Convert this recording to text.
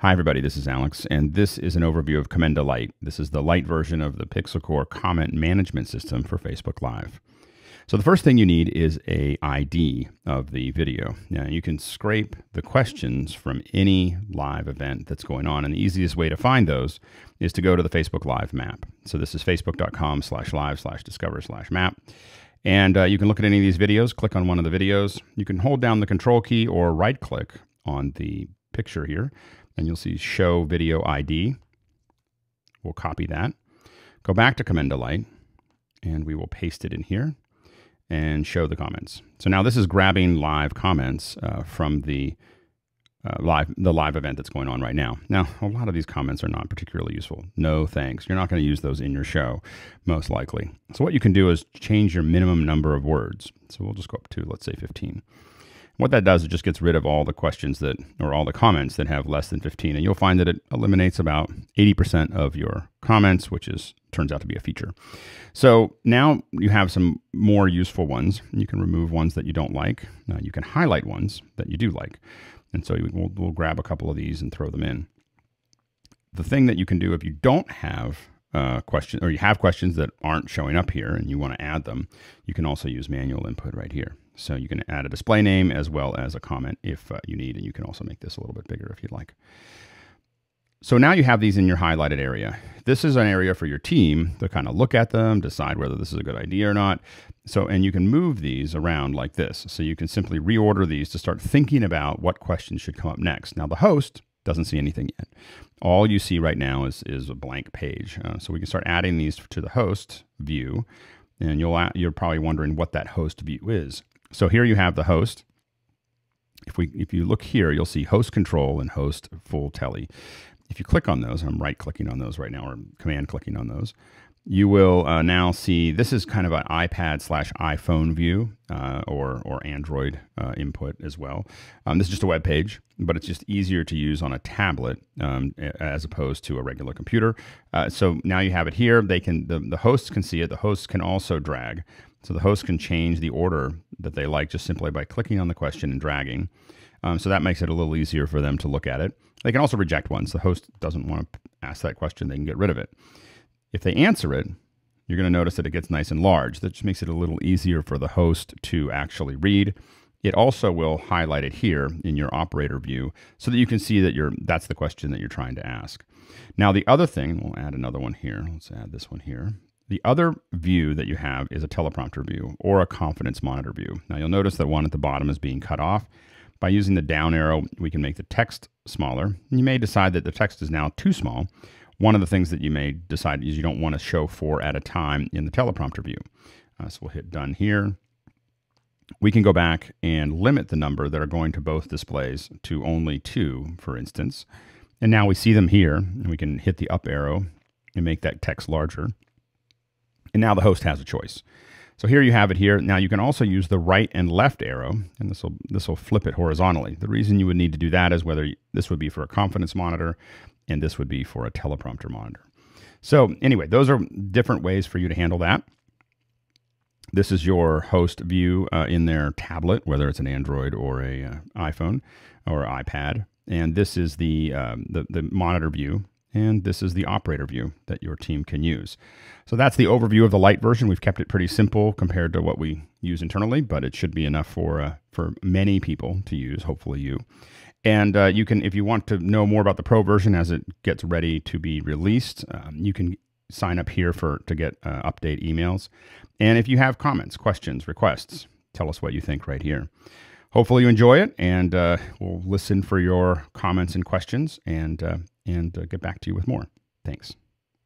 Hi everybody, this is Alex, and this is an overview of Komenda Lite. This is the Lite version of the Pixel Core comment management system for Facebook Live. So the first thing you need is a ID of the video. Now you can scrape the questions from any live event that's going on, and the easiest way to find those is to go to the Facebook Live map. So this is facebook.com/live/discover/map. And you can look at any of these videos, click on one of the videos. You can hold down the control key or right click on the picture here, and you'll see Show Video ID. We'll copy that. Go back to Komenda Lite, and we will paste it in here and show the comments. So now this is grabbing live comments from the live event that's going on right now. Now, a lot of these comments are not particularly useful. No thanks. You're not going to use those in your show, most likely. So what you can do is change your minimum number of words. So we'll just go up to, let's say, 15. What that does, it just gets rid of all the questions or all the comments that have less than 15. And you'll find that it eliminates about 80% of your comments, which turns out to be a feature. So now you have some more useful ones. You can remove ones that you don't like. You can highlight ones that you do like. And so we'll grab a couple of these and throw them in. The thing that you can do if you don't have questions, or you have questions that aren't showing up here and you want to add them, you can also use manual input right here. So you can add a display name as well as a comment if you need, and you can also make this a little bit bigger if you'd like. So now you have these in your highlighted area. This is an area for your team to kind of look at them, decide whether this is a good idea or not. So, and you can move these around like this. So you can simply reorder these to start thinking about what questions should come up next. Now the host doesn't see anything yet. All you see right now is a blank page. So we can start adding these to the host view, and you're probably wondering what that host view is. So here you have the host. If you look here, you'll see host control and host full tele. If you click on those, I'm right clicking on those right now, or command clicking on those, you will now see this is kind of an iPad/iPhone view or Android input as well. This is just a web page, but it's just easier to use on a tablet as opposed to a regular computer. So now you have it here. The hosts can see it. The hosts can also drag. So the host can change the order that they like just simply by clicking on the question and dragging. So that makes it a little easier for them to look at it. They can also reject ones. The host doesn't want to ask that question. They can get rid of it. If they answer it, you're going to notice that it gets nice and large. That just makes it a little easier for the host to actually read. It also will highlight it here in your operator view so that you can see that that's the question that you're trying to ask. Now the other thing, we'll add another one here. Let's add this one here. The other view that you have is a teleprompter view or a confidence monitor view. Now you'll notice that one at the bottom is being cut off. By using the down arrow, we can make the text smaller. You may decide that the text is now too small. One of the things that you may decide is you don't want to show 4 at a time in the teleprompter view. So we'll hit done here. We can go back and limit the number that are going to both displays to only 2, for instance. And now we see them here, and we can hit the up arrow and make that text larger. And now the host has a choice. So here you have it here. Now you can also use the right and left arrow, and this will flip it horizontally. The reason you would need to do that is whether this would be for a confidence monitor and this would be for a teleprompter monitor. So anyway, those are different ways for you to handle that. This is your host view in their tablet, whether it's an Android or a iPhone or iPad. And this is the monitor view. And this is the operator view that your team can use. So that's the overview of the Lite version. We've kept it pretty simple compared to what we use internally, but it should be enough for many people to use, hopefully you. And you can, if you want to know more about the Pro version as it gets ready to be released, you can sign up here to get update emails. And if you have comments, questions, requests, tell us what you think right here. Hopefully you enjoy it, and we'll listen for your comments and questions and get back to you with more. Thanks.